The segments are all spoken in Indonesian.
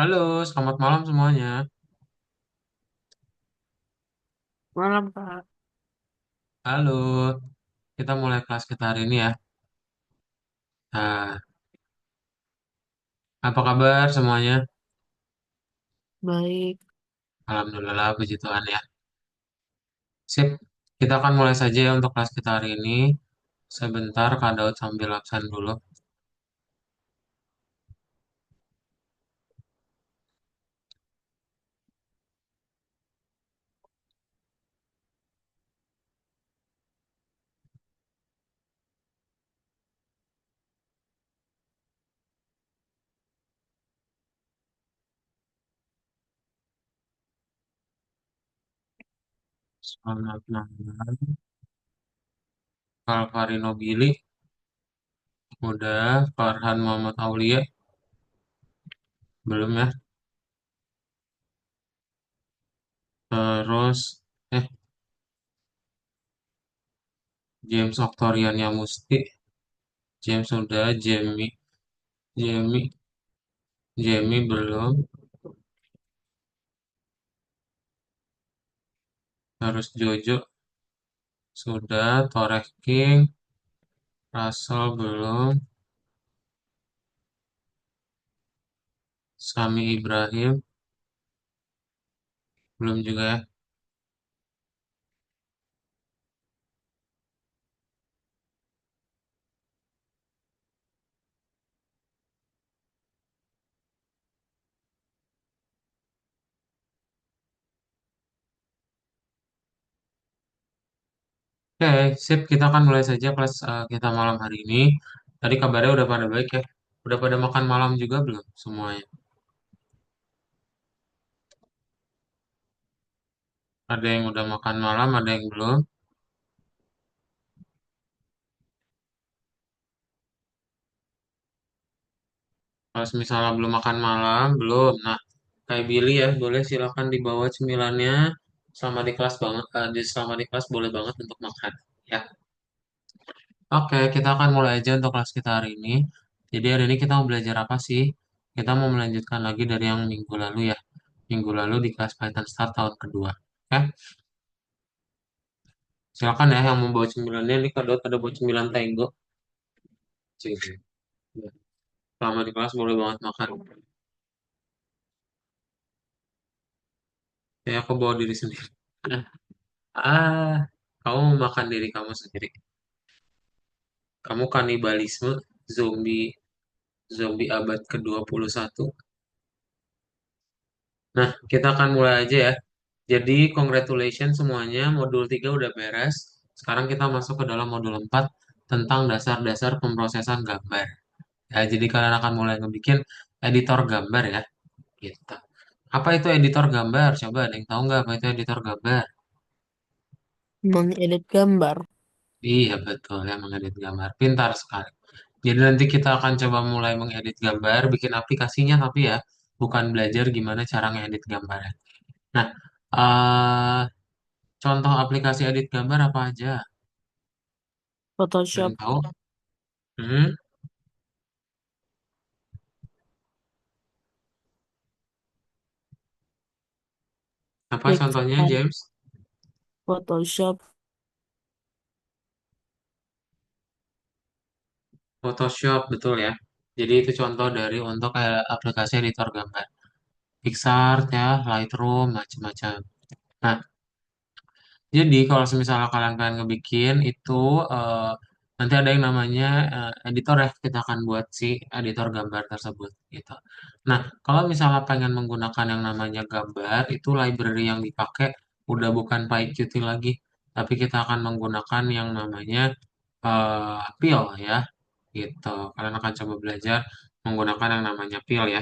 Halo, selamat malam semuanya. Malam, Kak. Halo, kita mulai kelas kita hari ini ya. Nah, apa kabar semuanya? Baik, Alhamdulillah, puji Tuhan ya. Sip, kita akan mulai saja ya untuk kelas kita hari ini. Sebentar, Kak Daud sambil absen dulu. Selamat malam. Kalvarino Billy, udah. Farhan Muhammad Aulia, belum ya. Terus, eh, James Oktorian Yamusti, James sudah. Jamie, Jamie belum. Terus Jojo, sudah. Toreh King, Russell belum. Sami Ibrahim, belum juga ya. Oke, sip. Kita akan mulai saja kelas kita malam hari ini. Tadi kabarnya udah pada baik ya. Udah pada makan malam juga belum semuanya? Ada yang udah makan malam, ada yang belum. Kalau misalnya belum makan malam, belum. Nah, kayak Billy ya, boleh silakan dibawa cemilannya. Selama di kelas banget, selama di kelas boleh banget untuk makan. Ya. Oke, kita akan mulai aja untuk kelas kita hari ini. Jadi hari ini kita mau belajar apa sih? Kita mau melanjutkan lagi dari yang minggu lalu ya. Minggu lalu di kelas Python Start tahun kedua. Oke, silakan ya yang membawa cemilannya. Ini kadot ada bawa cemilan Tenggo. Cik. Ya. Selama di kelas boleh banget makan. Ya, aku bawa diri sendiri. Ah, kamu makan diri kamu sendiri. Kamu kanibalisme, zombie, zombie abad ke-21. Nah, kita akan mulai aja ya. Jadi, congratulations semuanya, modul 3 udah beres. Sekarang kita masuk ke dalam modul 4 tentang dasar-dasar pemrosesan gambar. Ya, jadi kalian akan mulai ngebikin editor gambar ya, gitu. Apa itu editor gambar? Coba ada yang tahu nggak apa itu editor gambar? mengedit gambar. Iya, betul ya, mengedit gambar. Pintar sekali. Jadi nanti kita akan coba mulai mengedit gambar, bikin aplikasinya tapi ya, bukan belajar gimana cara ngedit gambarnya. Nah, eh contoh aplikasi edit gambar apa aja? Ada Photoshop, yang tahu? Hmm? Apa contohnya, Pixar, James? Photoshop, Photoshop, betul ya. Jadi itu contoh dari untuk aplikasi editor gambar. Pixar ya, Lightroom, macam-macam. Nah, jadi kalau misalnya kalian ngebikin itu eh, nanti ada yang namanya editor ya, kita akan buat si editor gambar tersebut gitu. Nah, kalau misalnya pengen menggunakan yang namanya gambar, itu library yang dipakai udah bukan PyQt lagi, tapi kita akan menggunakan yang namanya Pil ya, gitu. Kalian akan coba belajar menggunakan yang namanya Pil ya.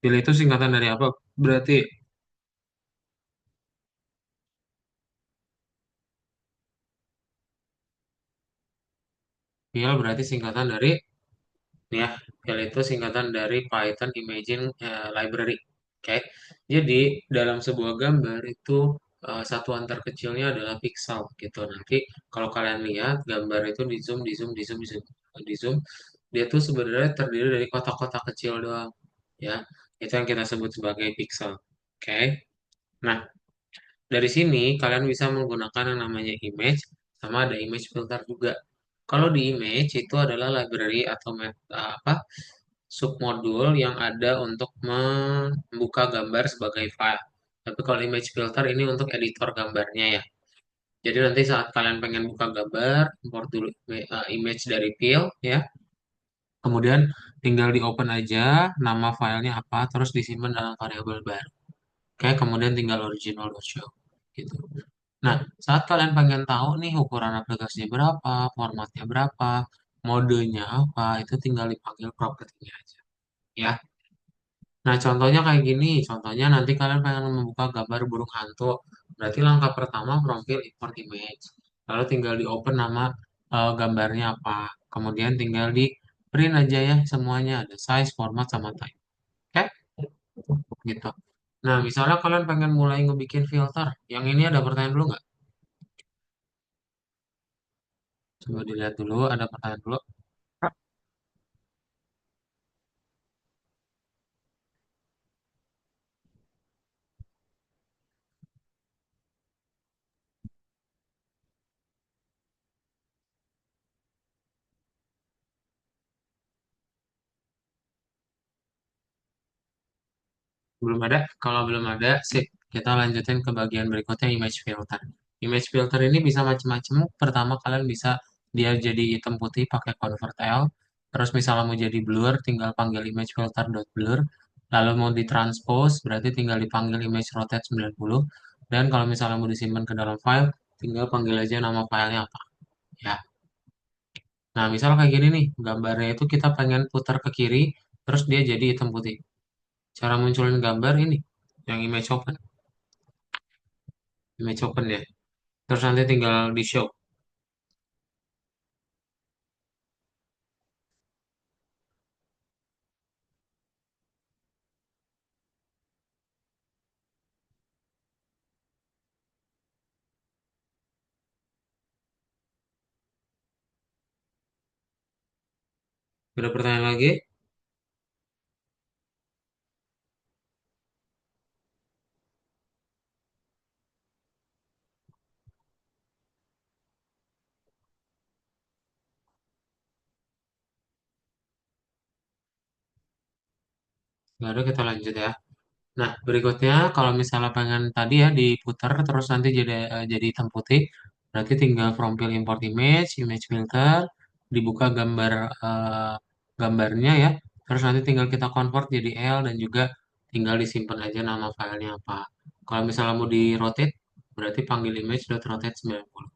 Pil itu singkatan dari apa? Berarti Pil berarti singkatan dari ya, PIL itu singkatan dari Python Imaging Library. Oke. Jadi dalam sebuah gambar itu satuan terkecilnya adalah pixel gitu. Nanti kalau kalian lihat gambar itu di zoom, di zoom, di zoom, di zoom, di zoom, dia tuh sebenarnya terdiri dari kotak-kotak kecil doang. Ya. Itu yang kita sebut sebagai pixel. Oke. Nah, dari sini kalian bisa menggunakan yang namanya image, sama ada image filter juga. Kalau di image itu adalah library atau apa submodul yang ada untuk membuka gambar sebagai file. Tapi kalau image filter ini untuk editor gambarnya ya. Jadi nanti saat kalian pengen buka gambar, import dulu image dari file ya. Kemudian tinggal di open aja, nama filenya apa, terus disimpan dalam variabel baru. Oke, kemudian tinggal original.show gitu. Nah, saat kalian pengen tahu nih ukuran aplikasinya berapa, formatnya berapa, modenya apa, itu tinggal dipanggil propertinya aja. Ya. Nah, contohnya kayak gini. Contohnya nanti kalian pengen membuka gambar burung hantu. Berarti langkah pertama profil import image. Lalu tinggal di open nama gambarnya apa. Kemudian tinggal di print aja ya semuanya. Ada size, format, sama type. Oke? Gitu. Nah, misalnya kalian pengen mulai ngebikin filter. Yang ini ada pertanyaan dulu nggak? Coba dilihat dulu, ada pertanyaan dulu. Belum ada? Kalau belum ada, sip. Kita lanjutin ke bagian berikutnya, image filter. Image filter ini bisa macam-macam. Pertama, kalian bisa dia jadi hitam putih pakai convert L. Terus misalnya mau jadi blur, tinggal panggil image filter dot blur. Lalu mau ditranspose, berarti tinggal dipanggil image rotate 90. Dan kalau misalnya mau disimpan ke dalam file, tinggal panggil aja nama filenya apa. Ya. Nah, misal kayak gini nih, gambarnya itu kita pengen putar ke kiri, terus dia jadi hitam putih. Cara munculin gambar ini, yang image open ya. Terus nanti tinggal di show. Ada pertanyaan lagi? Baru kita lanjut ya. Nah, berikutnya kalau misalnya pengen tadi ya diputar terus nanti jadi hitam putih, berarti tinggal from fill import image, image filter, dibuka gambarnya ya. Terus nanti tinggal kita convert jadi L dan juga tinggal disimpan aja nama filenya apa. Kalau misalnya mau di rotate, berarti panggil image.rotate 90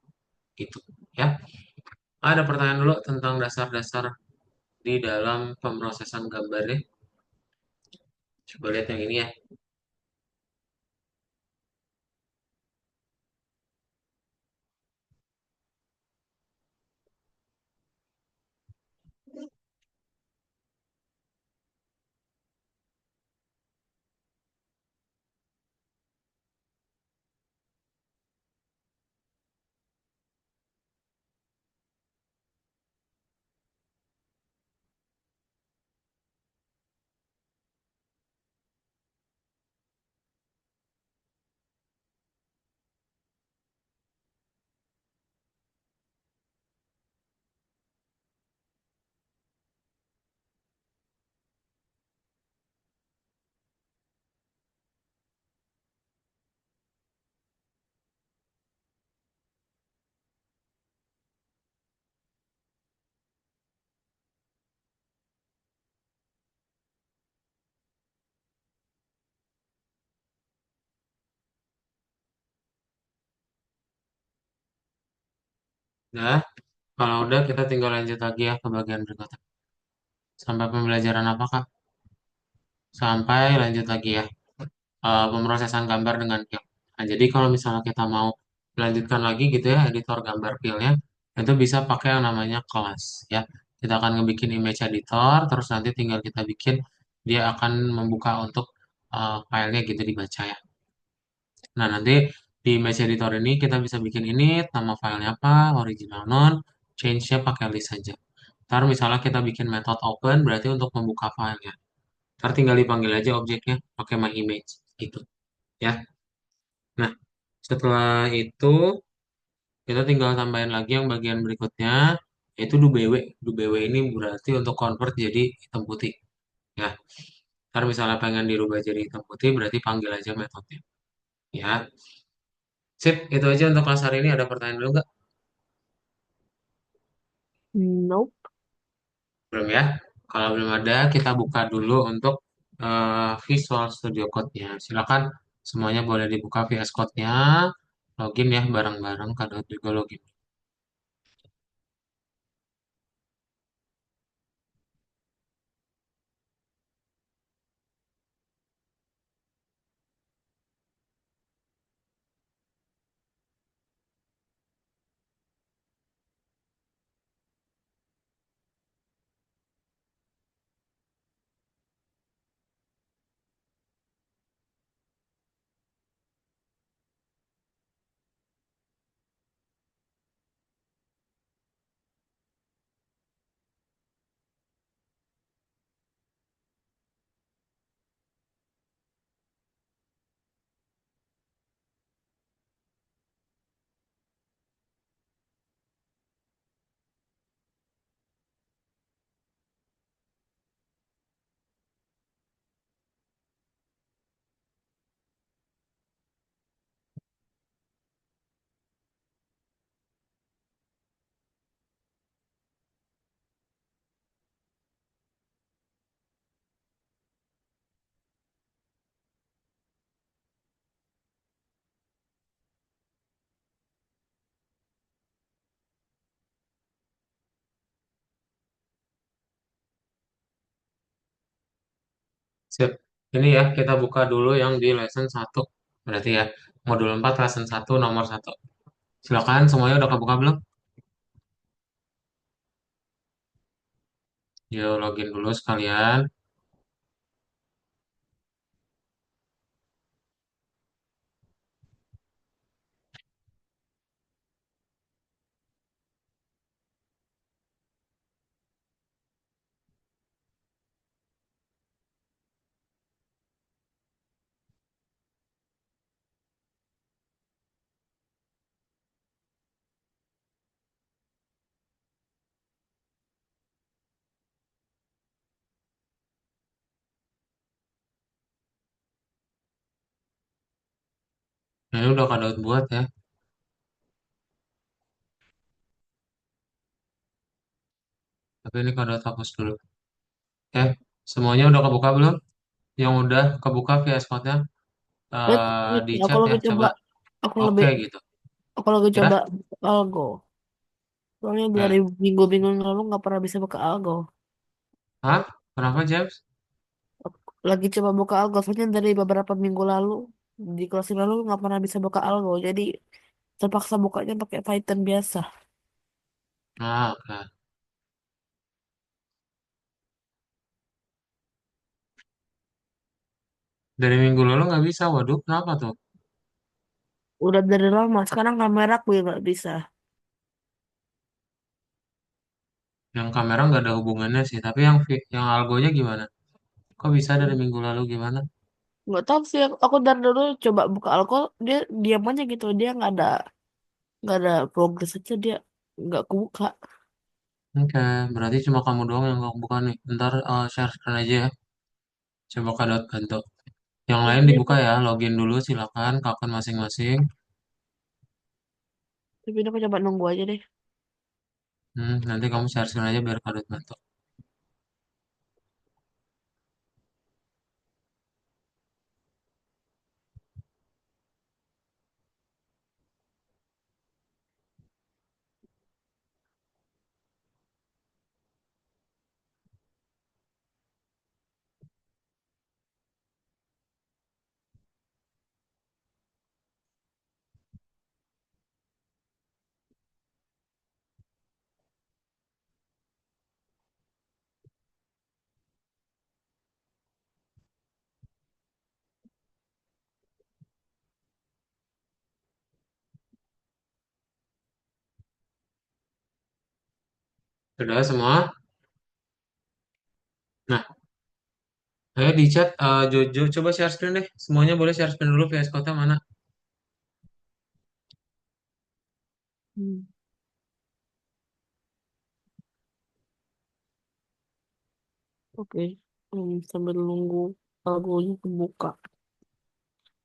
gitu ya. Ada pertanyaan dulu tentang dasar-dasar di dalam pemrosesan gambar ya. Coba lihat yang ini ya. Nah, kalau udah kita tinggal lanjut lagi ya ke bagian berikutnya. Sampai pembelajaran apa Kak? Sampai lanjut lagi ya. Pemrosesan gambar dengan film. Nah, jadi kalau misalnya kita mau melanjutkan lagi gitu ya, editor gambar filenya, itu bisa pakai yang namanya kelas ya. Kita akan ngebikin image editor, terus nanti tinggal kita bikin, dia akan membuka untuk filenya gitu dibaca ya. Nah, nanti di image editor ini kita bisa bikin init, nama filenya apa, original non, change-nya pakai list saja. Ntar misalnya kita bikin method open, berarti untuk membuka filenya. Ntar tinggal dipanggil aja objeknya pakai my image gitu ya. Nah, setelah itu kita tinggal tambahin lagi yang bagian berikutnya yaitu dubw. Dubw ini berarti untuk convert jadi hitam putih ya. Ntar misalnya pengen dirubah jadi hitam putih berarti panggil aja metodenya ya. Sip, itu aja untuk kelas hari ini. Ada pertanyaan dulu nggak? Nope. Belum ya? Kalau belum ada, kita buka dulu untuk Visual Studio Code-nya. Silakan semuanya boleh dibuka VS Code-nya. Login ya bareng-bareng. Kado juga login. Sip. Ini ya, kita buka dulu yang di lesson 1. Berarti ya, modul 4 lesson 1 nomor 1. Silakan semuanya udah kebuka belum? Yuk login dulu sekalian. Nah, ini udah kado buat ya. Tapi ini kado hapus dulu. Semuanya udah kebuka belum? Yang udah kebuka VS Code-nya Wait, di aku chat ya, lagi coba, coba aku oke lebih, gitu. aku lagi Ya, coba algo. Soalnya nah, dari minggu-minggu yang lalu nggak pernah bisa buka algo. hah? Kenapa James? Aku lagi coba buka algo, soalnya dari beberapa minggu lalu di kelas yang lalu nggak pernah bisa buka algo. Jadi terpaksa bukanya pakai Python biasa. Nah, oke. Dari minggu lalu nggak bisa, waduh, kenapa tuh? Udah dari lama, sekarang kamera aku yang nggak bisa. Yang kamera nggak ada hubungannya sih, tapi yang algonya gimana? Kok bisa dari minggu lalu gimana? Nggak tahu sih, aku dari dulu coba buka algo, dia diam aja gitu, dia nggak ada progres aja dia nggak kebuka. Oke, berarti cuma kamu doang yang nggak buka nih. Ntar share screen aja ya. Coba Kak bantu. Yang lain Tapi dibuka ya, login dulu silakan ke akun masing-masing. tapi ini aku coba nunggu aja deh. Nanti kamu share screen aja biar Kak bantu. Sudah semua? Nah, Ayo di chat Jojo, coba share screen deh. Semuanya boleh share screen dulu VS Code mana? Hmm, oke. Sambil nunggu algonya kebuka.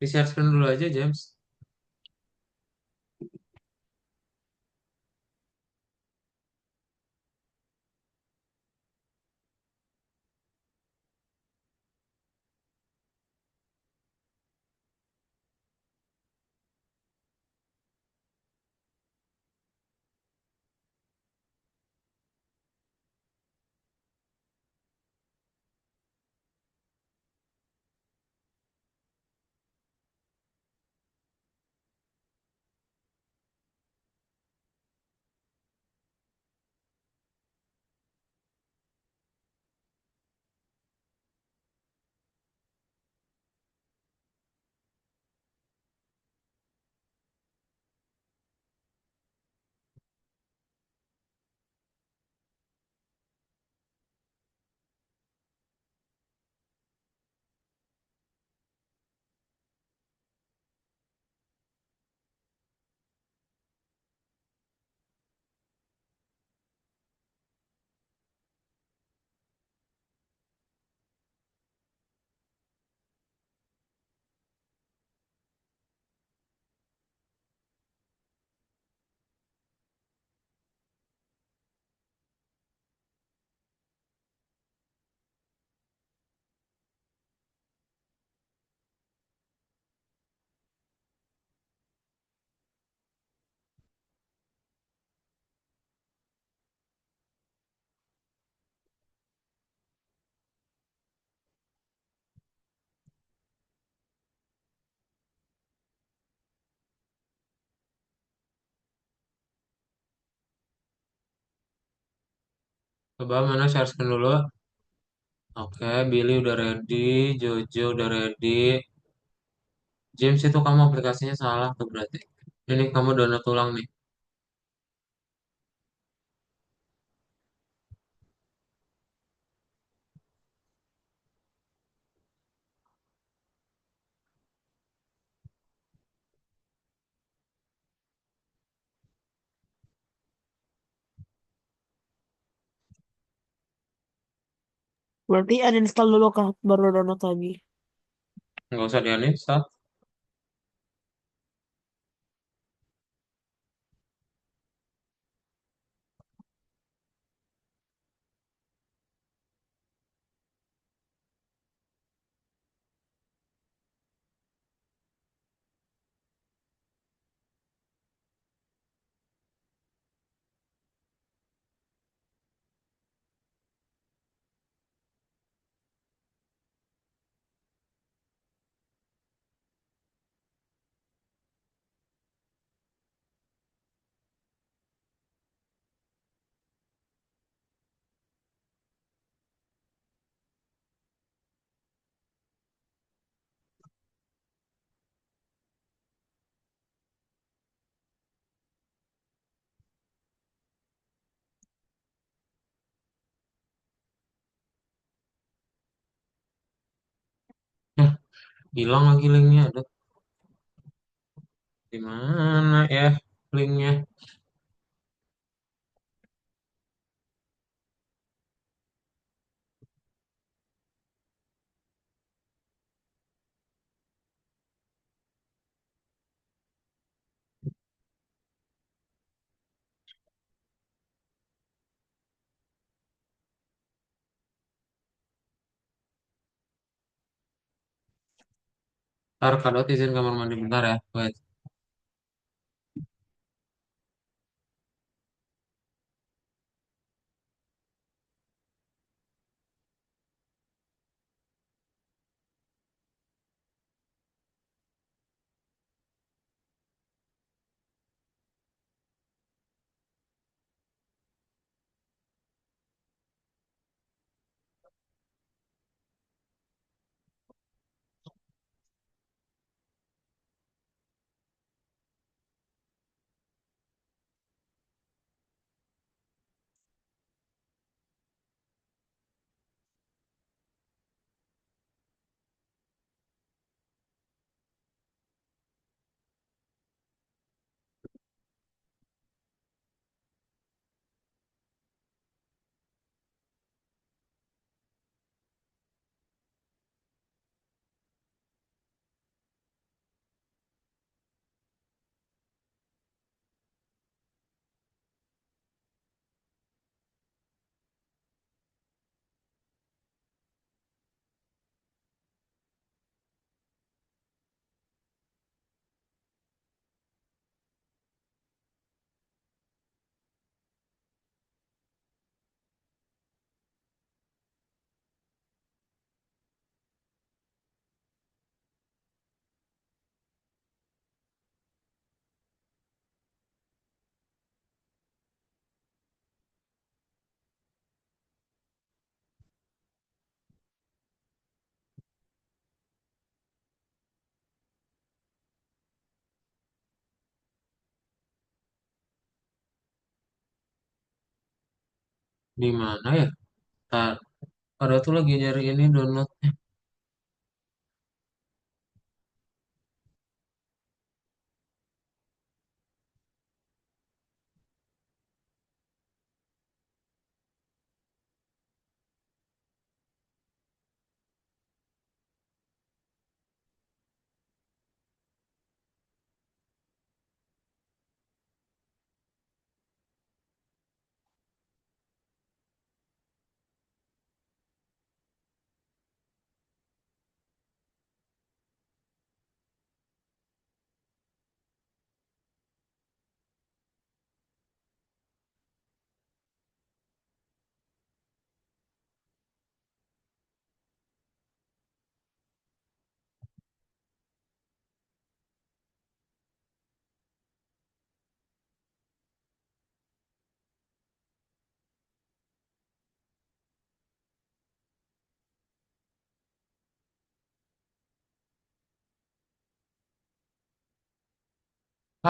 Di share screen dulu aja, James. Coba mana share screen dulu. Oke, Billy udah ready, Jojo udah ready. James itu kamu aplikasinya salah tuh berarti. Ini kamu download ulang nih. Berarti uninstall dulu kah baru download lagi. Nggak usah di uninstall. Nah, hilang lagi linknya. Aduh, di mana ya linknya? Ntar Kadot izin kamar mandi bentar ya. Wait. Di mana ya? Ntar, ada tuh lagi nyari ini download.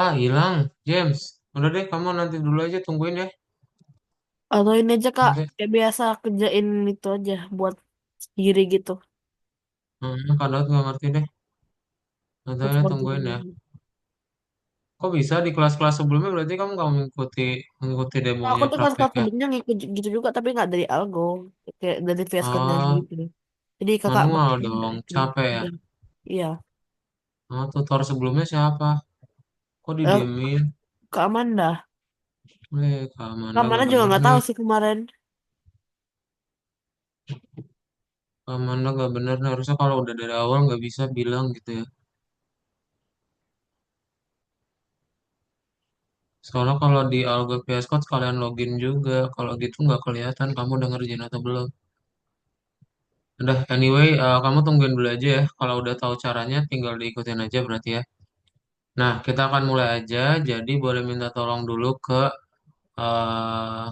Ah, hilang, James. Udah deh, kamu nanti dulu aja tungguin ya. Atau ini aja Kak, Nanti, kayak biasa kerjain itu aja buat sendiri gitu. Kak Daud nggak ngerti deh. Nanti Buat aja seperti tungguin ya. ini. Kok bisa di kelas-kelas sebelumnya berarti kamu nggak mengikuti Nah, aku demonya tuh kelas prakteknya? sebelumnya ngikut gitu juga, tapi nggak dari algo, kayak dari VS Code lagi Ah, gitu. Jadi kakak manual belajar dong, itu. capek ya. Iya. Iya. Ah, tutor sebelumnya siapa? Kok Eh, didiemin? Kak Amanda. Kak Kak Amanda Amanda gak juga bener nggak tahu nih. sih kemarin. Kak Amanda gak bener nih. Harusnya kalau udah dari awal nggak bisa bilang gitu ya. Soalnya kalau di Algo PS Code kalian login juga. Kalau gitu nggak kelihatan kamu udah ngerjain atau belum. Udah, anyway, kamu tungguin dulu aja ya. Kalau udah tahu caranya, tinggal diikutin aja berarti ya. Nah, kita akan mulai aja. Jadi boleh minta tolong dulu ke eh,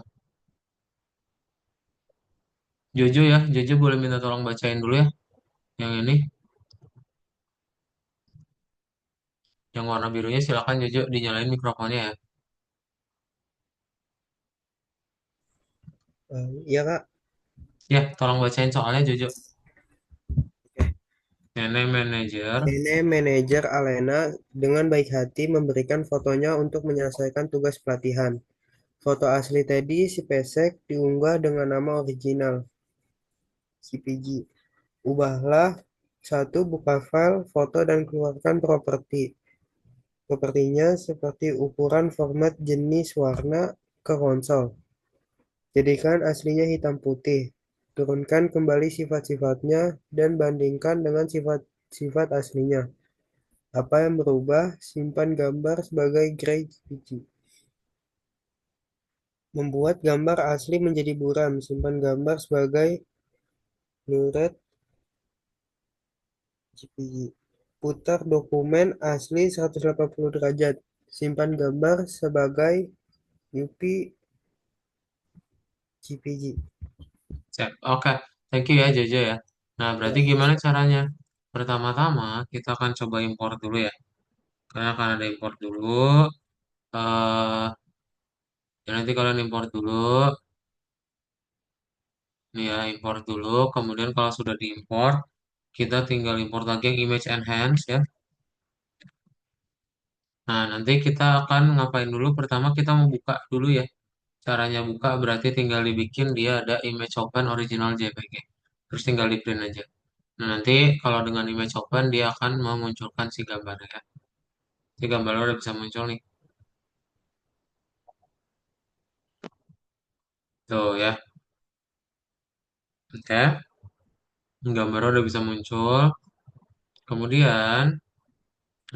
Jojo ya. Jojo boleh minta tolong bacain dulu ya. Yang ini, yang warna birunya silakan Jojo dinyalain mikrofonnya ya. Iya kak, Ya, tolong bacain soalnya Jojo. Nenek manajer. ini manajer Alena dengan baik hati memberikan fotonya untuk menyelesaikan tugas pelatihan. Foto asli Teddy si pesek diunggah dengan nama original, CPG. Ubahlah satu buka file foto dan keluarkan propertinya seperti ukuran, format, jenis, warna ke konsol. Jadikan aslinya hitam putih. Turunkan kembali sifat-sifatnya dan bandingkan dengan sifat-sifat aslinya. Apa yang berubah? Simpan gambar sebagai gray JPG. Membuat gambar asli menjadi buram. Simpan gambar sebagai Blu-ray JPG. Putar dokumen asli 180 derajat. Simpan gambar sebagai UP JPG. Siap. Oke, thank you ya Jojo ya. Nah, berarti Ya, gimana caranya? Pertama-tama kita akan coba import dulu ya. Karena akan ada import dulu. eh Ya nanti kalian import dulu. Nih ya, import dulu. Kemudian kalau sudah diimport, kita tinggal import lagi yang image enhance ya. Nah, nanti kita akan ngapain dulu? Pertama kita mau buka dulu ya. Caranya buka berarti tinggal dibikin dia ada image open original JPG. Terus tinggal di print aja. Nah, nanti kalau dengan image open dia akan memunculkan si gambarnya ya. Si gambarnya udah bisa muncul nih. Tuh ya. Oke. Gambarnya udah bisa muncul. Kemudian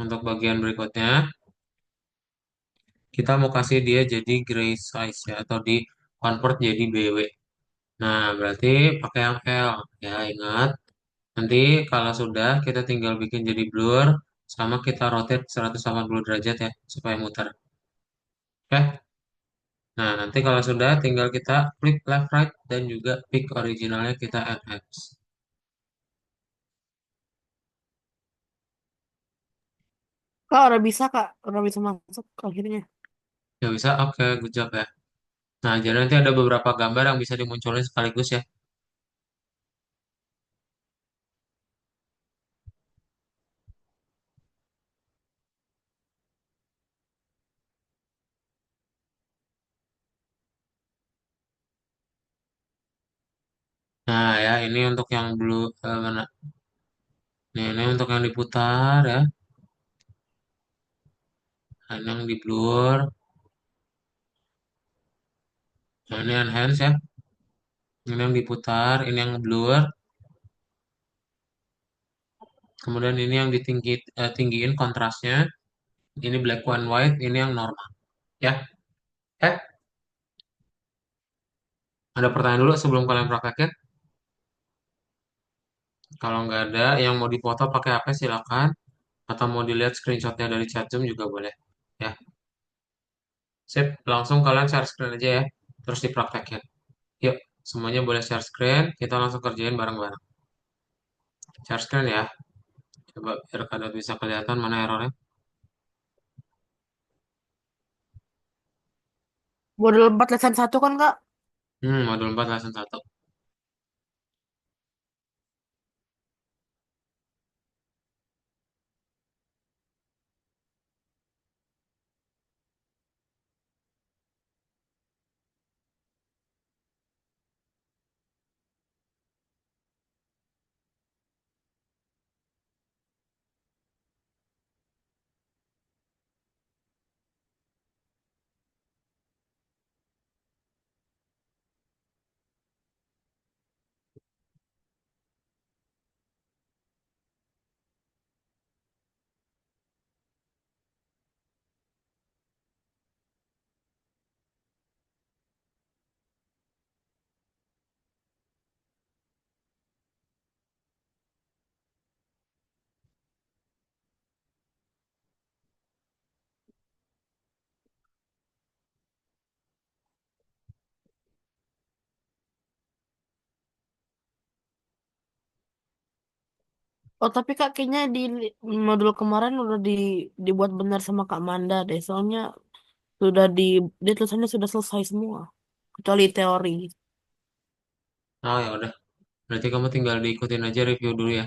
untuk bagian berikutnya kita mau kasih dia jadi gray size ya atau di convert jadi BW. Nah, berarti pakai yang L ya, ingat. Nanti kalau sudah kita tinggal bikin jadi blur sama kita rotate 180 derajat ya supaya muter. Oke. Nah, nanti kalau sudah tinggal kita klik left right dan juga pick originalnya kita enhance. Kak udah bisa Kak, udah bisa masuk akhirnya. Ya bisa, oke, good job ya. Nah, jadi nanti ada beberapa gambar yang bisa dimunculin sekaligus ya. Nah, ya ini untuk yang blue mana? Ini untuk yang diputar ya. Nah, ini yang di blur. Nah, ini enhance ya. Ini yang diputar, ini yang blur. Kemudian ini yang tinggiin kontrasnya. Ini black and white, ini yang normal. Ya, eh, ada pertanyaan dulu sebelum kalian praktekin. Kalau nggak ada, yang mau dipoto pakai apa silakan. Atau mau dilihat screenshotnya dari chat Zoom juga boleh. Ya, sip. Langsung kalian share screen aja ya. Terus dipraktekin. Yuk, semuanya boleh share screen. Kita langsung kerjain bareng-bareng. Share screen ya. Coba biar kalian bisa kelihatan mana errornya. Modul 4 lesson 1 kan, Kak? Modul 4 lesson 1. Oh, tapi Kak, kayaknya di modul kemarin udah dibuat benar sama Kak Manda deh. Soalnya sudah di tulisannya sudah selesai semua. Kecuali teori. Oh ya udah. Berarti kamu tinggal diikutin aja review dulu ya.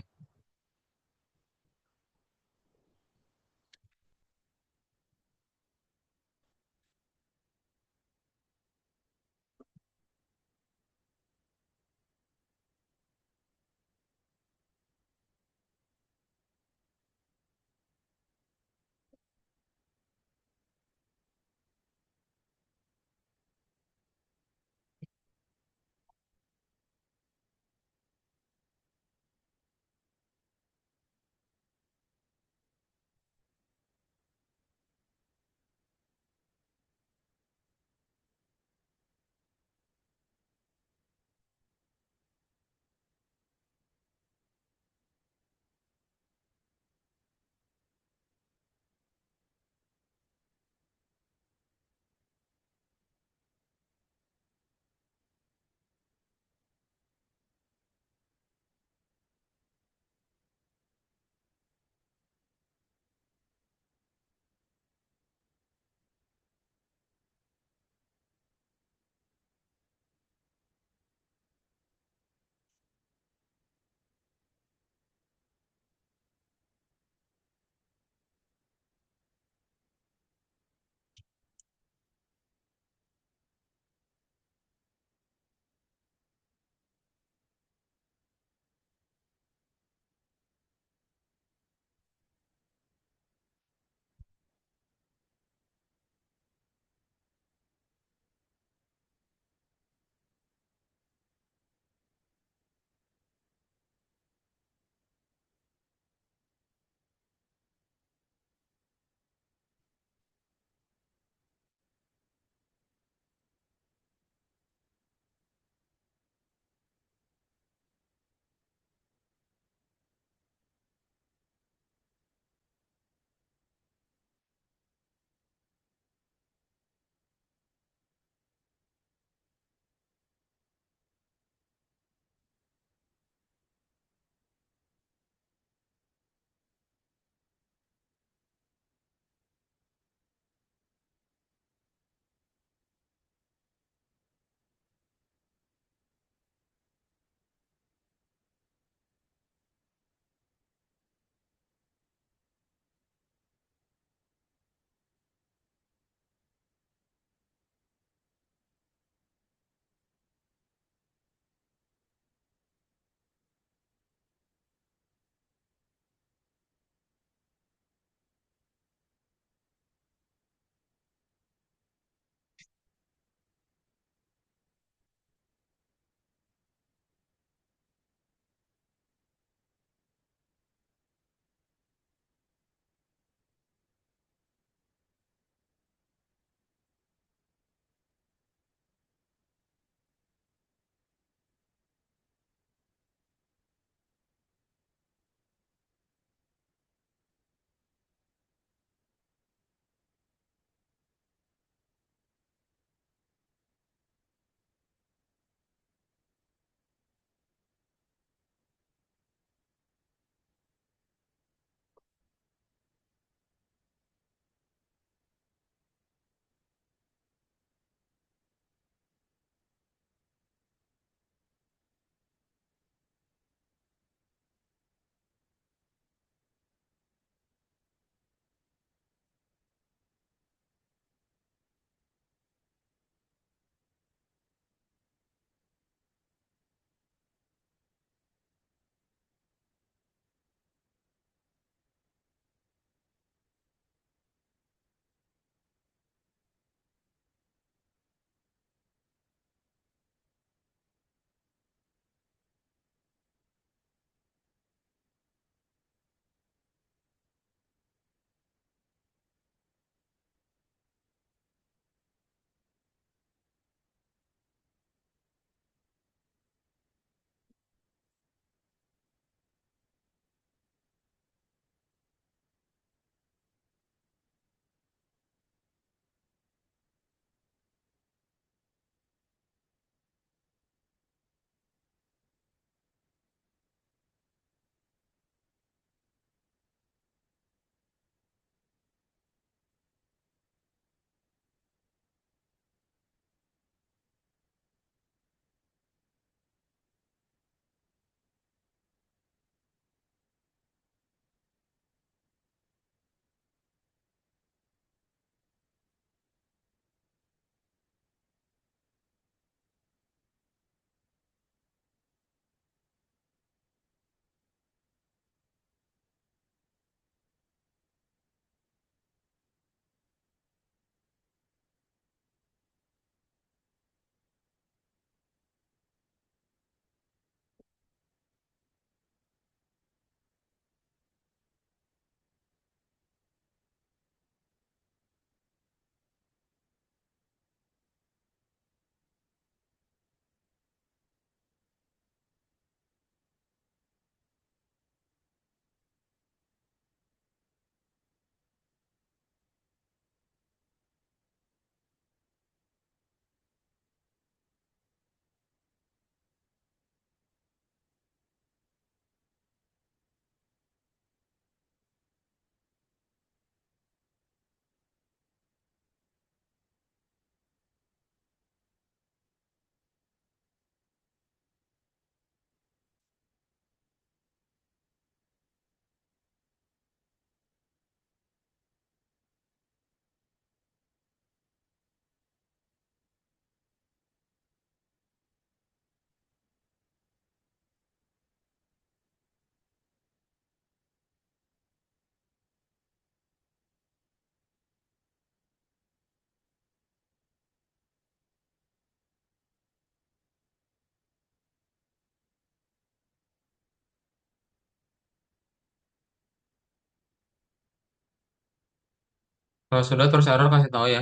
Kalau sudah terus error kasih tahu ya.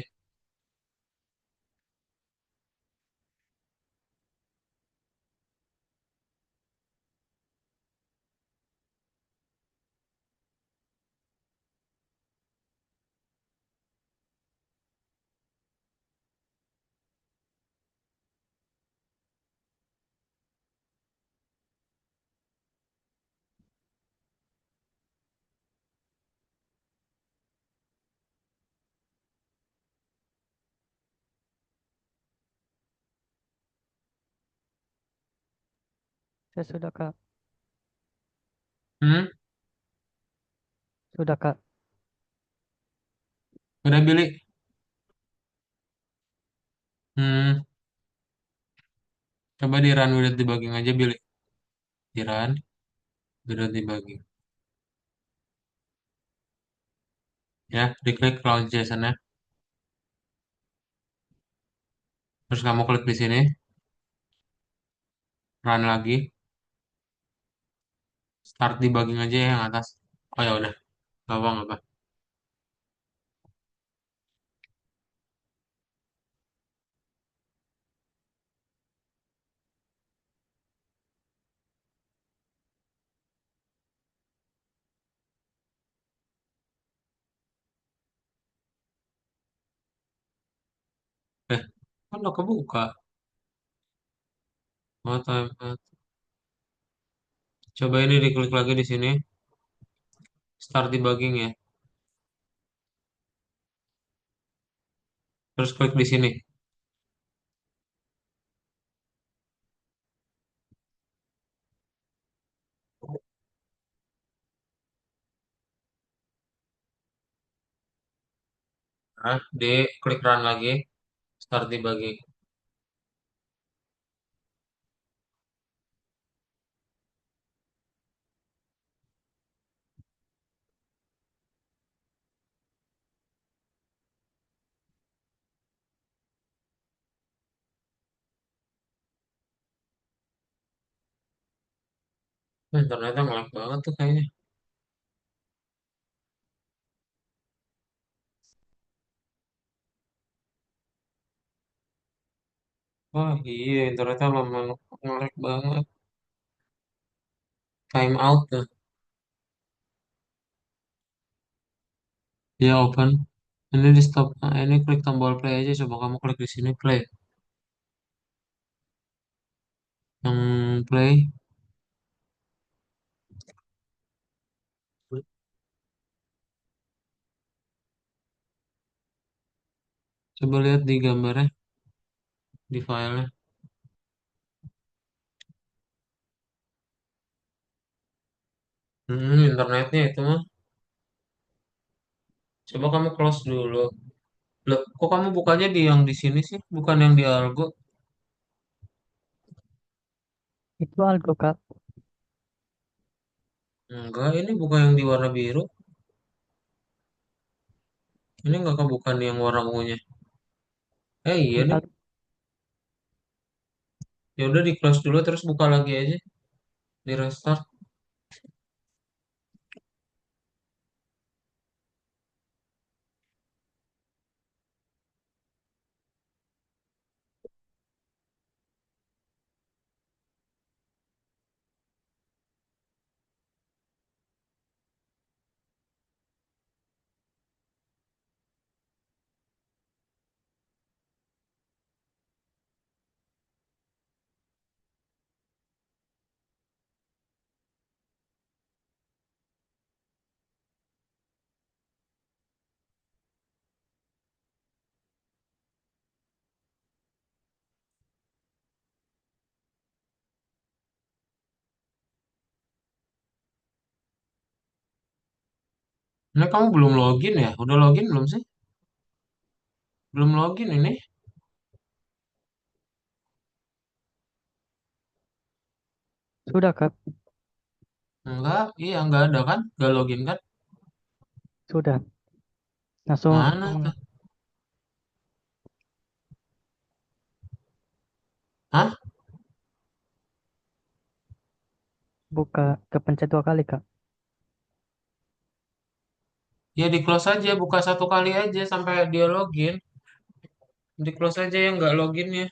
Saya sudah Kak. Hmm, Sudah Kak. udah Billy. Hmm, coba di run without debugging aja Billy. Di run without debugging. Ya, diklik launch JSON-nya. Terus kamu klik di sini, run lagi, start debugging aja ya yang atas. Oh ya udah, nggak apa nggak apa. Eh, kan udah kebuka. Oh, time. Coba ini diklik lagi di sini, start debugging ya. Terus klik di sini. Nah, di klik run lagi, start debugging. Ternyata ngelag banget tuh kayaknya. Wah iya, ternyata lama ngelag banget. Time out tuh. Ya open. Ini di stop. Nah, ini klik tombol play aja. Coba kamu klik di sini play. Yang play. Coba lihat di gambarnya, di filenya. Internetnya itu mah. Coba kamu close dulu. Loh, kok kamu bukanya di yang di sini sih, bukan yang di Algo? Itu algo Kak. Enggak, ini bukan yang di warna biru. Ini enggak kebuka nih yang warna ungunya. Iya Di nih. al- Ya udah di close dulu terus buka lagi aja, di restart. Nah, kamu belum login ya? Udah login belum sih? Belum login ini? Sudah Kak. Enggak, iya enggak ada kan? Enggak login kan? Sudah. Langsung Mana tuh? Hah? buka kepencet 2 kali Kak. Ya di close aja, buka satu kali aja sampai dia login. Di close aja yang nggak loginnya.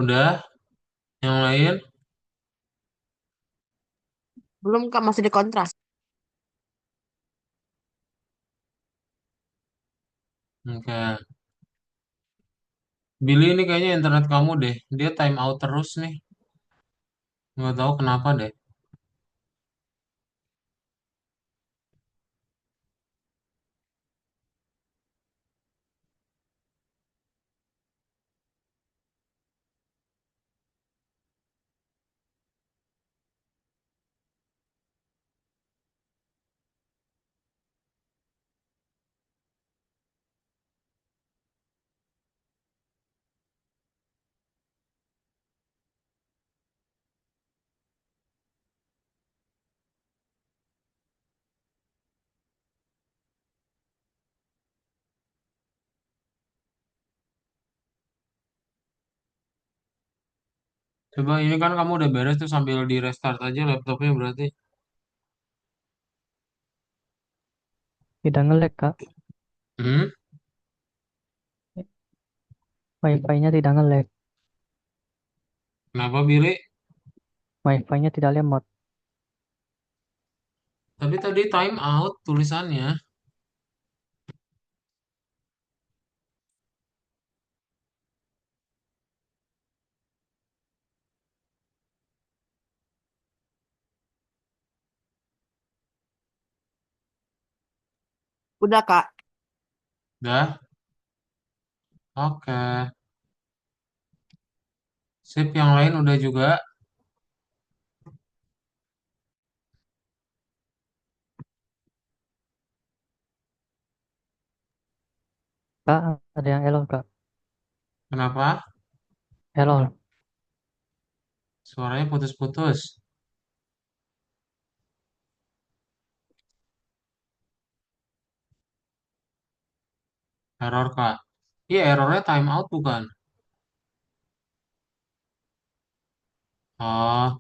Udah, yang lain. Belum Kak, masih di kontras. Oke. Billy ini kayaknya internet kamu deh. Dia time out terus nih. Nggak tahu kenapa deh. Coba ini kan kamu udah beres tuh sambil di restart aja laptopnya berarti. Tidak nge-lag, Kak. Hmm? Wifi-nya tidak nge-lag. Kenapa Billy? Wifi-nya tidak lemot. Tapi tadi time out tulisannya. Udah Kak. Udah? Oke. Sip, yang lain udah juga. Kak, ada yang error, Kak. Kenapa? Error. Suaranya putus-putus. Error kah? Iya, errornya time out bukan? Oh,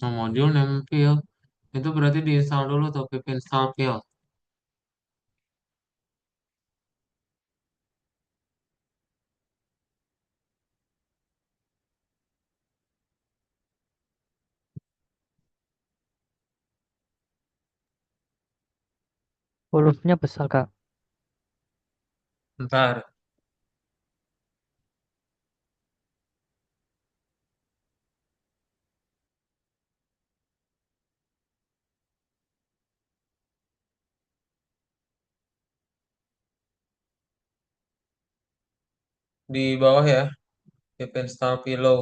no module nempel. Itu berarti diinstal dulu tuh pip install pil. Hurufnya besar, Kak. Ntar. di bawah ya. Keep install pillow.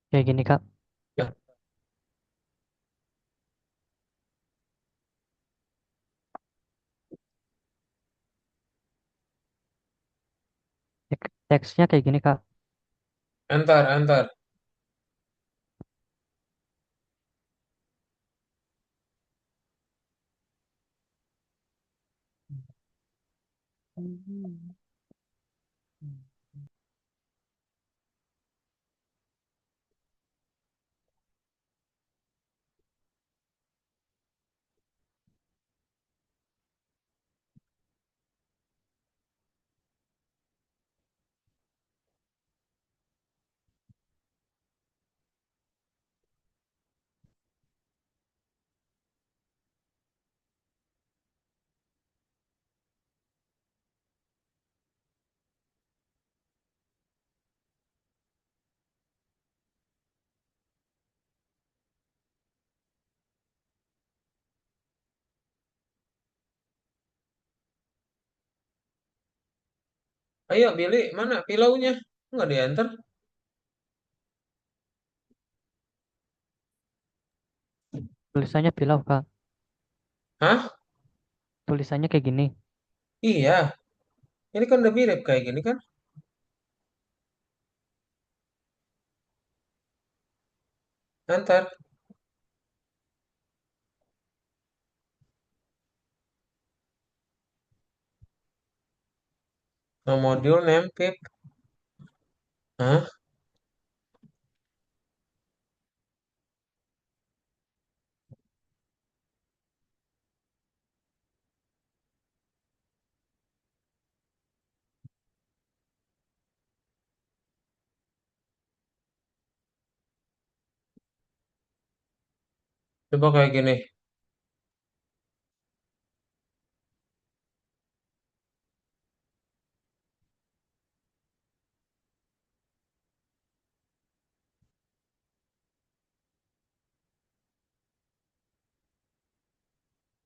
Kayak gini Kak. Ya, Teksnya kayak gini Kak. enter, enter. Ayo, Billy, mana pillow-nya? Nggak di enter? Tulisannya pilau Kak. Hah? Tulisannya kayak gini. Iya, ini kan udah mirip kayak gini kan? Enter. No module name pip. Hah? Coba kayak gini.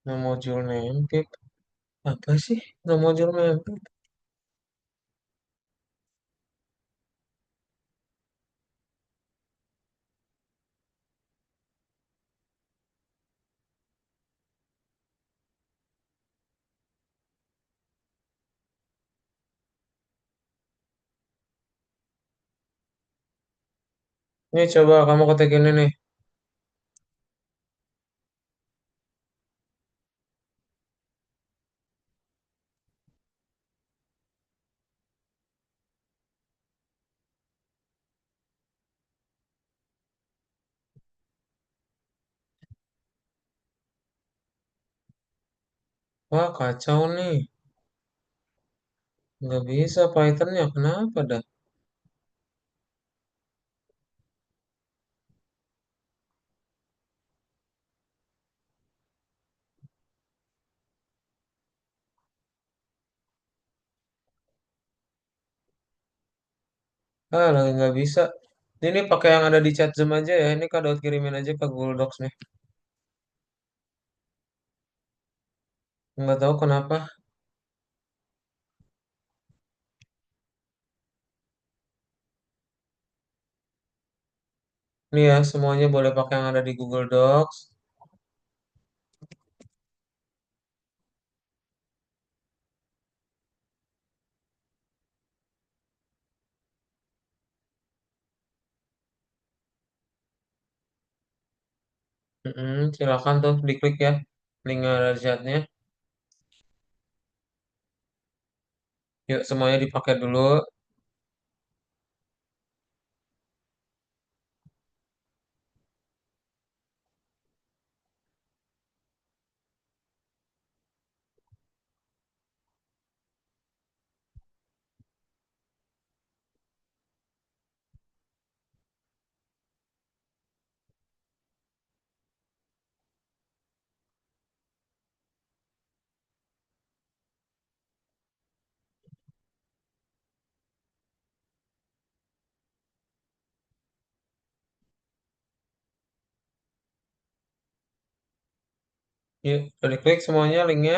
No module name pip. Apa sih? No module name pip. Ini coba kamu ketik ini nih. Wah, kacau nih. Nggak bisa Python-nya. Kenapa dah? Ah, lagi nggak bisa. Ini pakai yang ada di chat Zoom aja ya. Ini Kak Daud kirimin aja ke Google Docs nih. Nggak tahu kenapa. Nih ya, semuanya boleh pakai yang ada di Google Docs. Silakan tuh diklik ya. Link yang ada di chatnya. Yuk, semuanya dipakai dulu. Yuk, udah diklik semuanya linknya.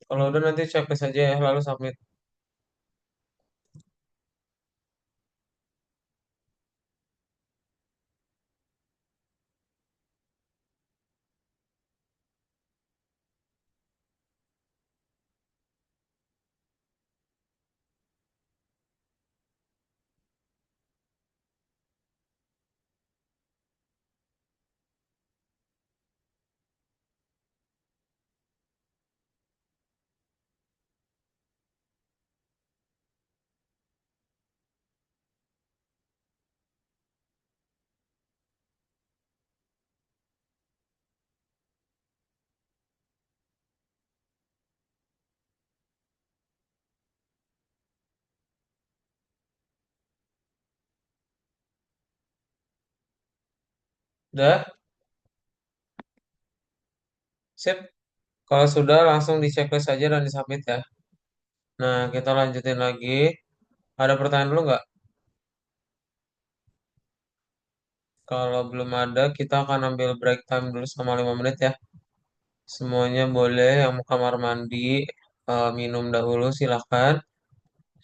Kalau udah nanti checklist aja ya, lalu submit. Udah, sip. Kalau sudah langsung di checklist aja dan di submit ya. Nah, kita lanjutin lagi. Ada pertanyaan dulu nggak? Kalau belum ada, kita akan ambil break time dulu selama 5 menit ya. Semuanya boleh yang mau kamar mandi, minum dahulu silahkan.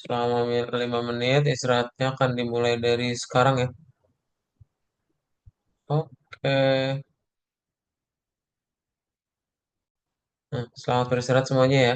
Selama 5 menit, istirahatnya akan dimulai dari sekarang ya. Oke. Nah, selamat beristirahat semuanya ya.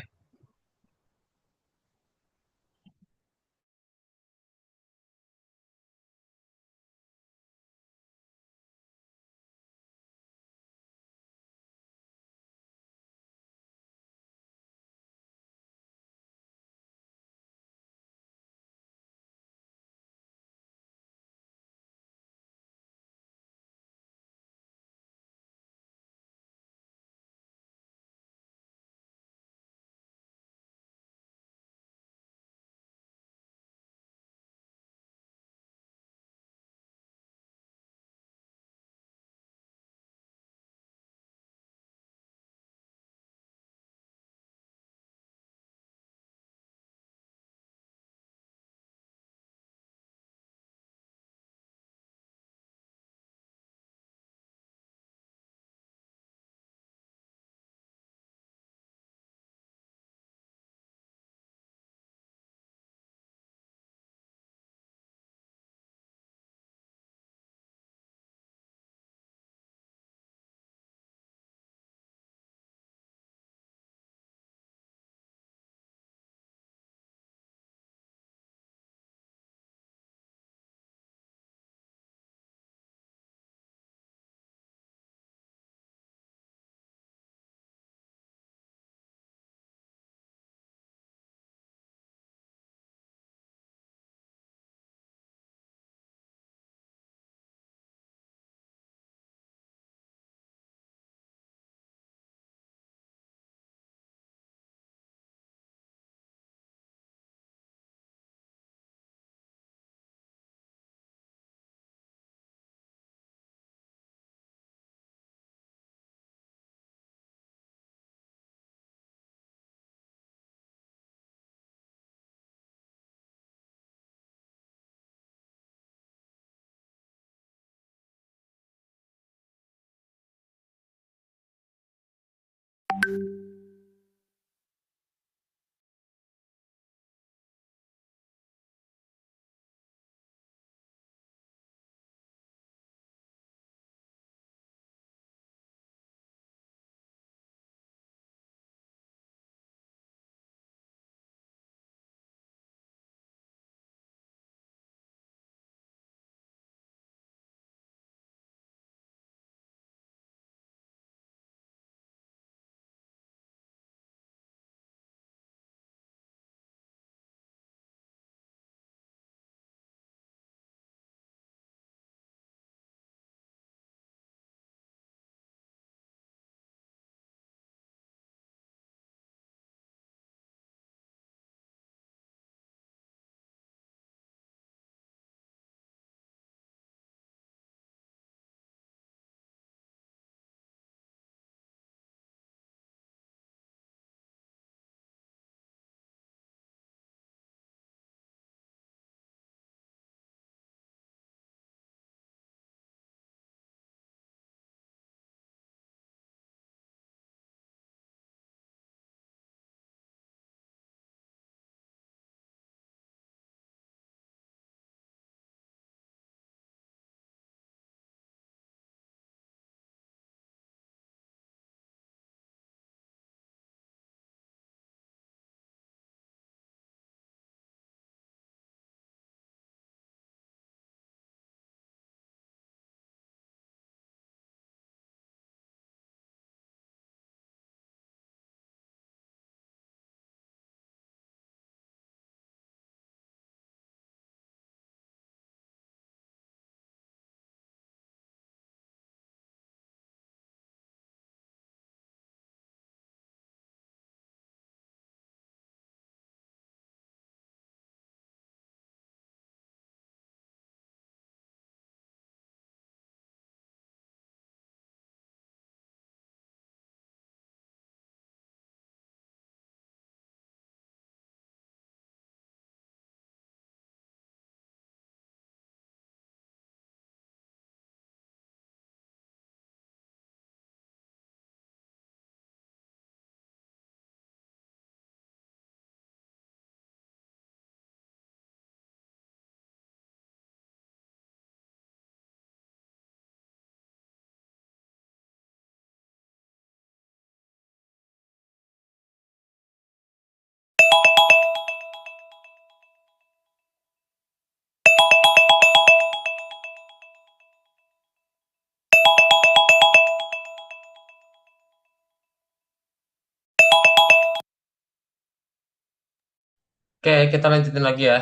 Oke, kita lanjutin lagi ya.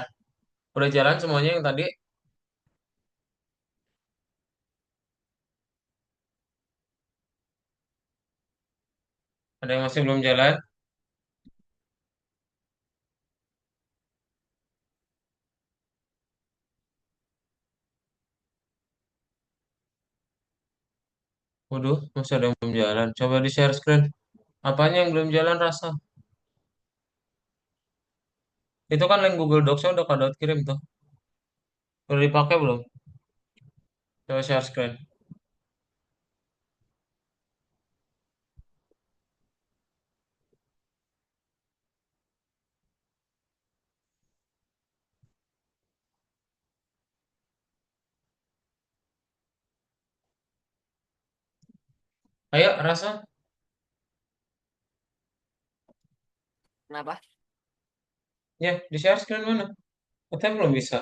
Udah jalan semuanya yang tadi? Ada yang masih belum jalan? Waduh, masih ada yang belum jalan. Coba di share screen. Apanya yang belum jalan, Rasa? Itu kan link Google Docs-nya udah Kak Daud kirim tuh. Udah dipakai belum? Coba share screen. Ayo, Rasa. Kenapa? Ya, di share screen mana? Katanya belum bisa.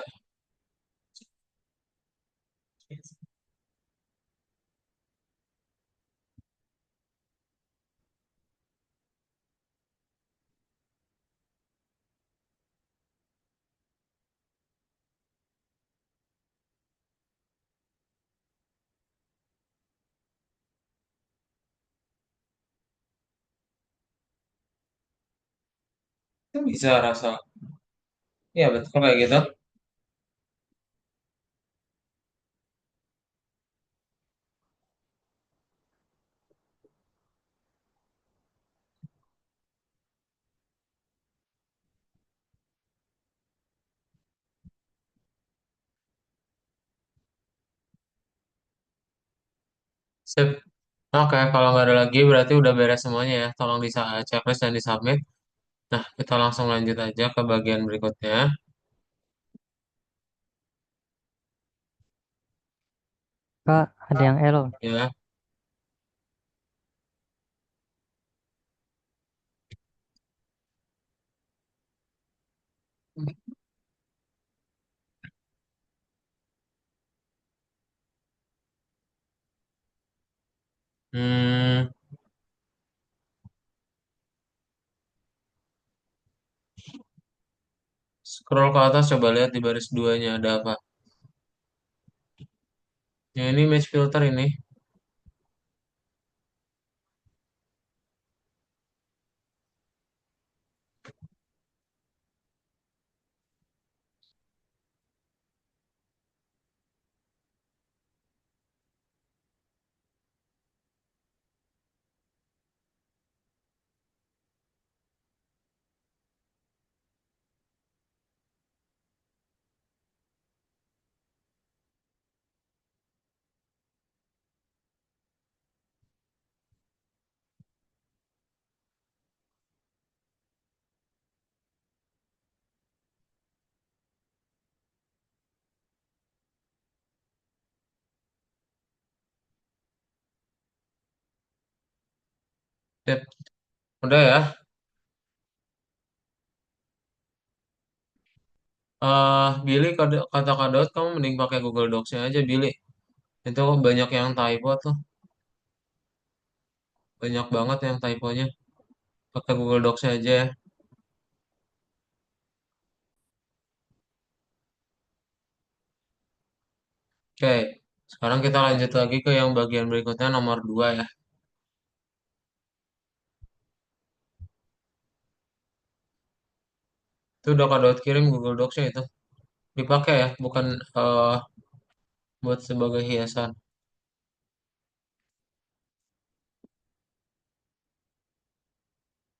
Itu bisa, Rasa. Iya, betul kayak gitu. Sip. Oke, kalau nggak ada lagi berarti udah beres semuanya ya. Tolong di checklist dan di submit. Nah, kita langsung lanjut aja ke bagian berikutnya. Kak, ada yang error. Ya. Hmm, scroll ke atas coba lihat di baris duanya ada apa. Ya ini match filter ini. Sip. Udah ya. Billy kata Kak Daud kamu mending pakai Google Docs-nya aja Billy. Itu banyak yang typo tuh. Banyak banget yang typonya. Pakai Google Docs-nya aja ya. Oke. Sekarang kita lanjut lagi ke yang bagian berikutnya nomor 2 ya. Itu udah Kak Daud kirim Google Docs-nya itu. Dipakai ya, bukan buat sebagai hiasan.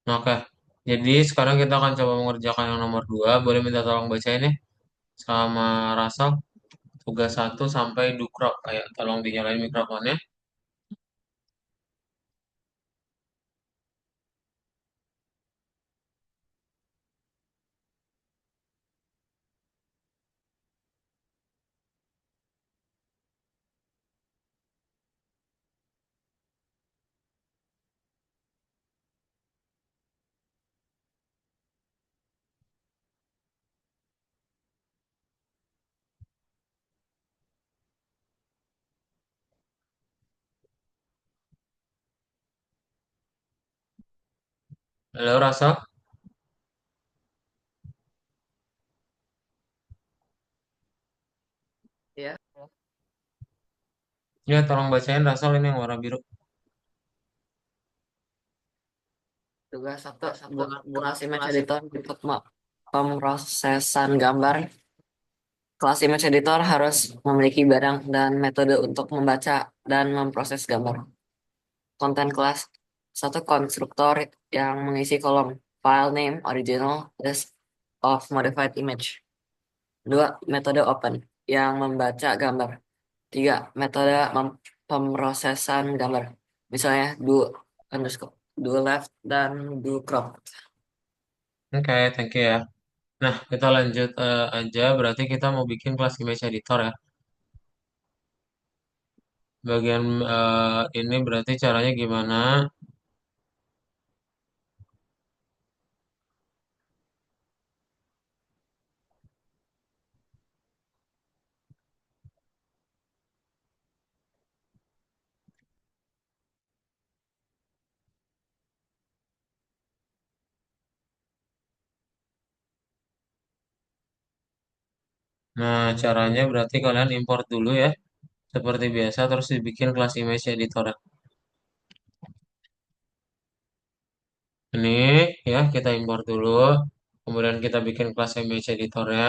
Nah, oke. Jadi sekarang kita akan coba mengerjakan yang nomor 2. Boleh minta tolong bacain ya. Sama Rasal. Tugas 1 sampai Dukrok. Kayak tolong dinyalain mikrofonnya. Halo Rasal. Ya, Ya, tolong bacain Rasal ini yang warna biru. tugas satu kelas image editor untuk pemrosesan gambar. Kelas image editor harus memiliki barang dan metode untuk membaca dan memproses gambar. Konten kelas satu konstruktor yang mengisi kolom file name, original, list of modified image. Dua, metode open yang membaca gambar. Tiga, metode pemrosesan gambar. Misalnya do underscore, do left dan do crop. Oke, thank you ya. Nah, kita lanjut aja. Berarti kita mau bikin kelas image editor ya. Bagian ini berarti caranya gimana? Nah, caranya berarti kalian import dulu ya. Seperti biasa, terus dibikin kelas image editor ya. Ini ya, kita import dulu. Kemudian kita bikin kelas image editornya.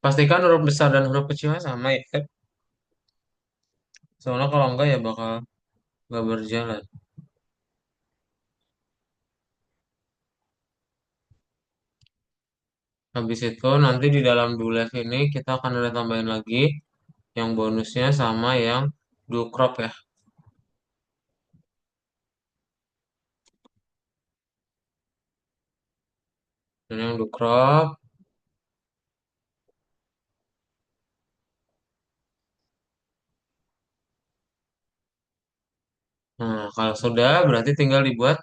Pastikan huruf besar dan huruf kecilnya sama ya. Soalnya kalau enggak ya bakal nggak berjalan. Habis itu nanti di dalam do left ini kita akan ada tambahin lagi yang bonusnya sama yang do crop ya. Dan yang do crop, nah kalau sudah berarti tinggal dibuat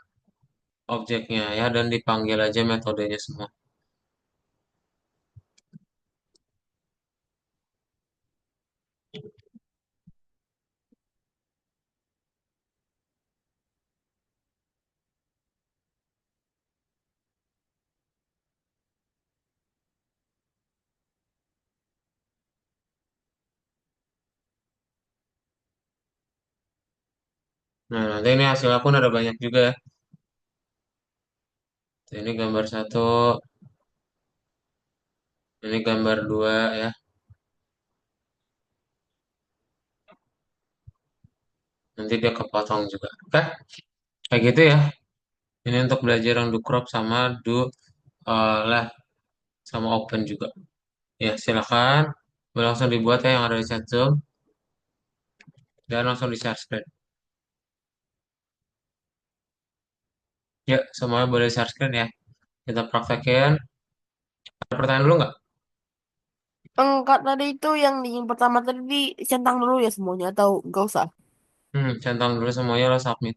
objeknya ya dan dipanggil aja metodenya semua. Nah nanti ini hasilnya pun ada banyak juga ya. Ini gambar satu, ini gambar dua ya. Nanti dia kepotong juga. Oke, kayak gitu ya. Ini untuk belajar yang do crop sama do left sama open juga. Ya silakan. Boleh langsung dibuat ya yang ada di chat Zoom dan langsung di share screen. Ya, semuanya boleh share screen ya. Kita praktekin. Ada pertanyaan dulu nggak? Enggak, tadi itu yang pertama tadi dicentang dulu ya semuanya atau enggak usah? Centang dulu semuanya lo submit.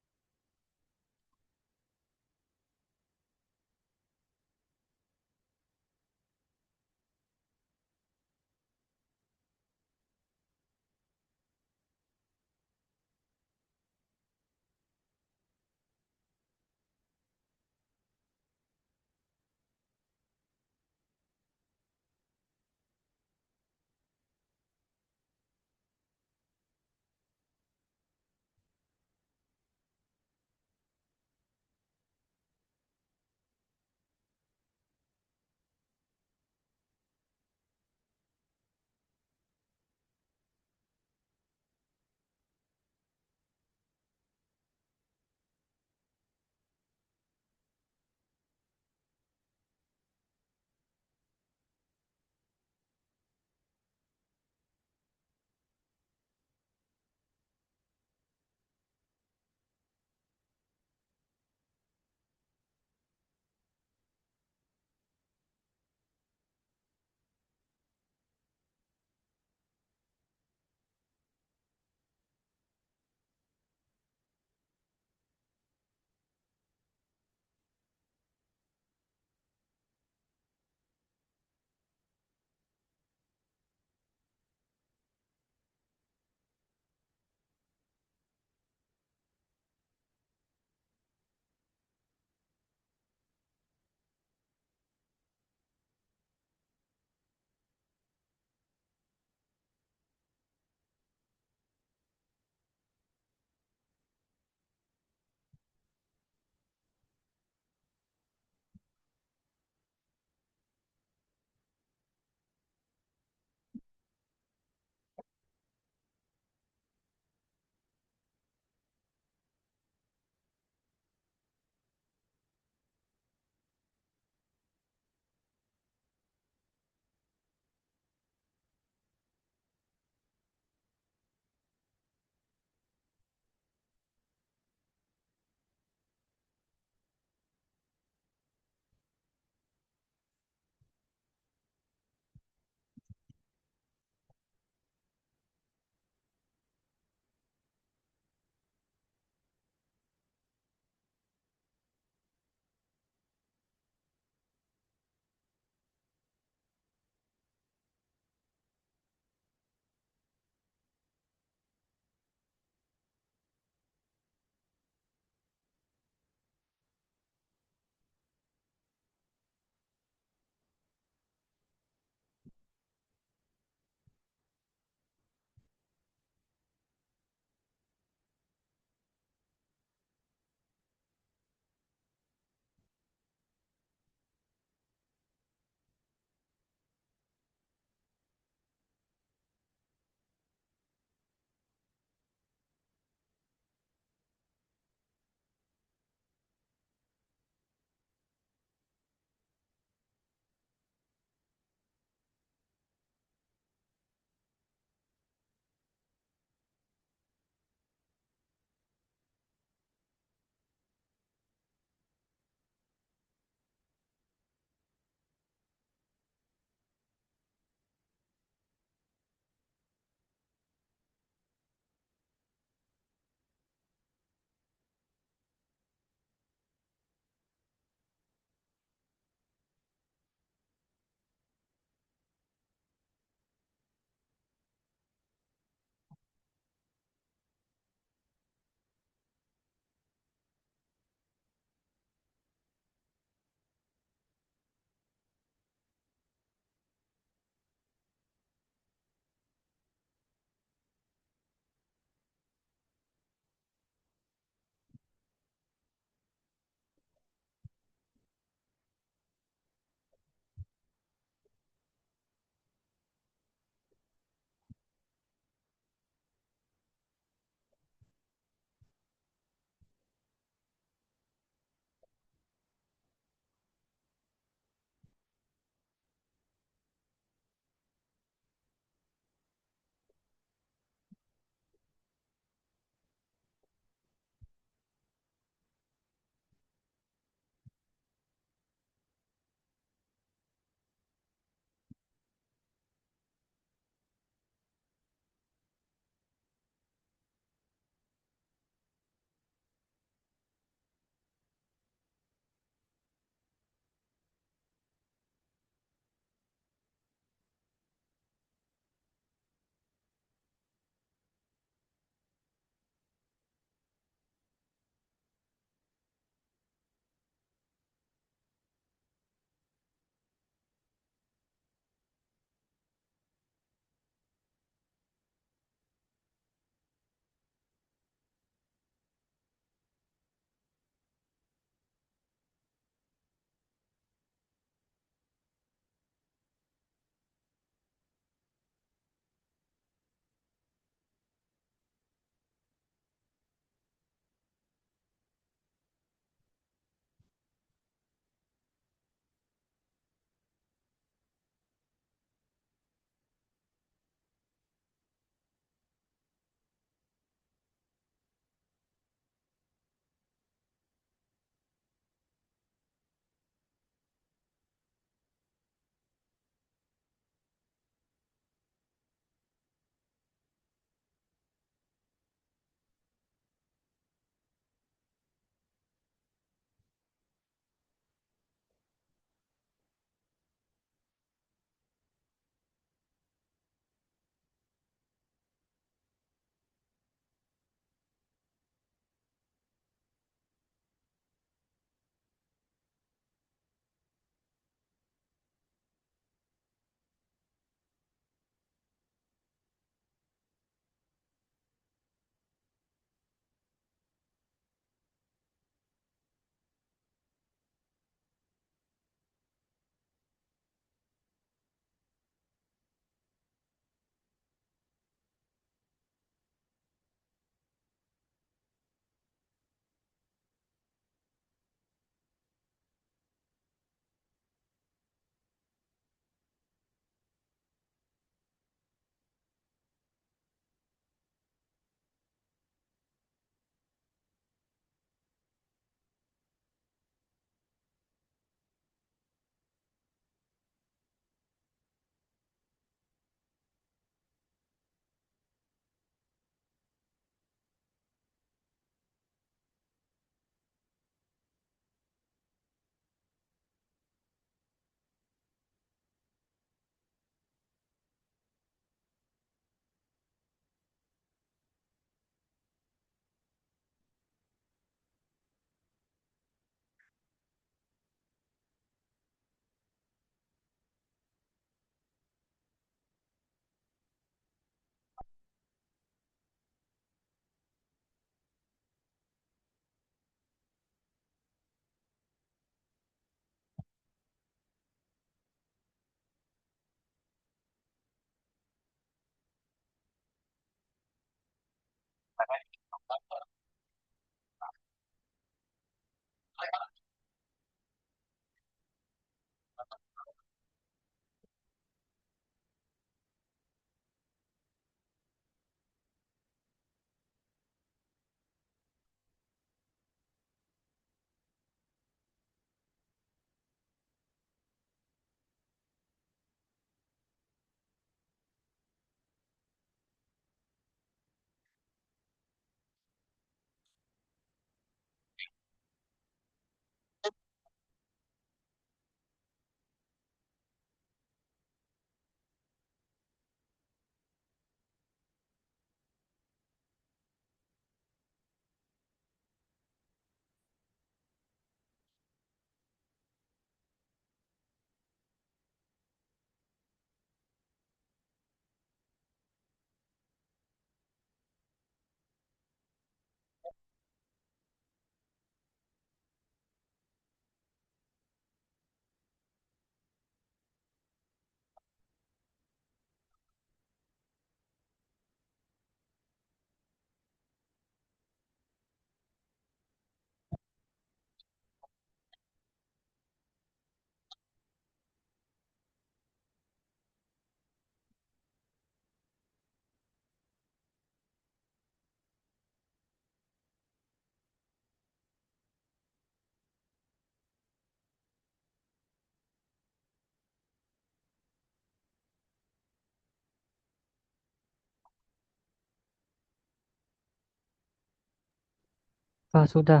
Kak, sudah.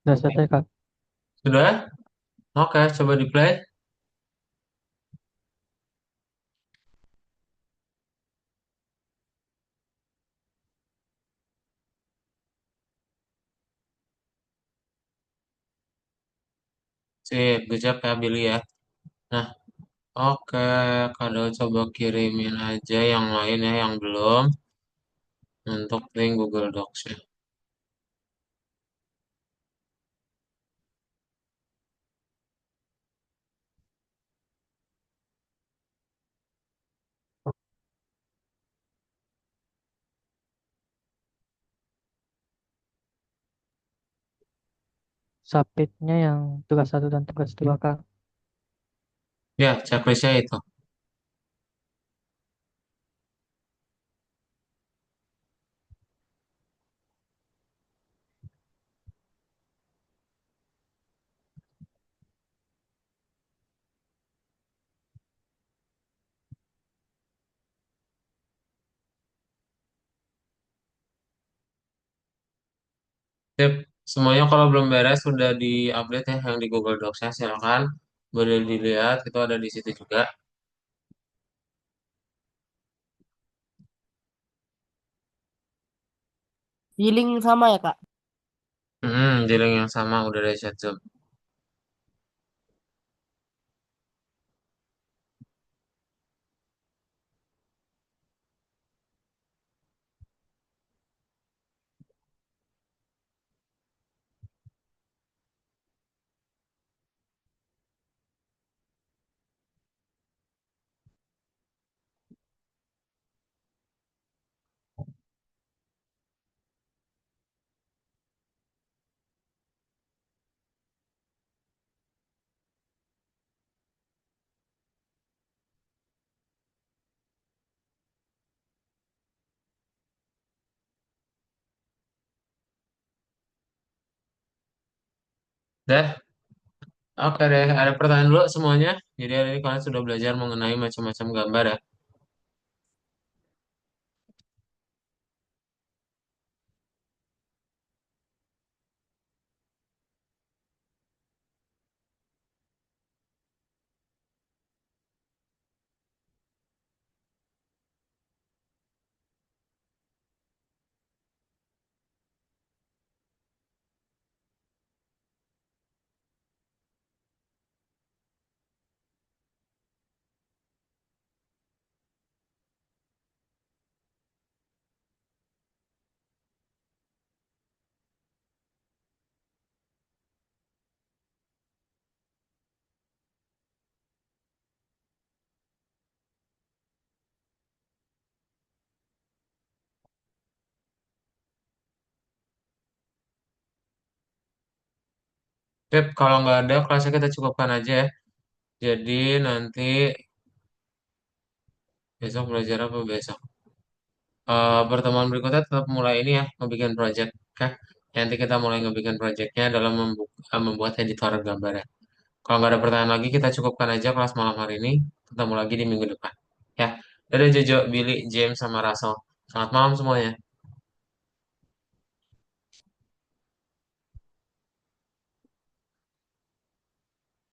Sudah selesai, Kak. Sudah? Oke, coba di play. Sip, good job ya Billy ya. Nah, oke, kalau coba kirimin aja yang lain ya, yang belum, untuk link Google Docs-nya. Submitnya yang tugas satu dan tugas dua, Kak. Ya, checklistnya itu. Sip, semuanya kalau belum beres sudah di-update ya yang di Google Docs-nya, silakan boleh dilihat, itu ada di situ juga. Di link sama ya, Kak? Di link yang sama udah ada chat Zoom. Dah, oke deh, ada pertanyaan dulu semuanya. Jadi hari ini kalian sudah belajar mengenai macam-macam gambar ya. Pep, kalau nggak ada kelasnya kita cukupkan aja ya. Jadi nanti besok belajar apa besok? Pertemuan berikutnya tetap mulai ini ya, ngebikin project. Oke, nanti kita mulai ngebikin projectnya dalam membuat editor gambar ya. Kalau nggak ada pertanyaan lagi, kita cukupkan aja kelas malam hari ini. Ketemu lagi di minggu depan. Ya, dadah Jojo, Billy, James, sama Russell. Selamat malam semuanya.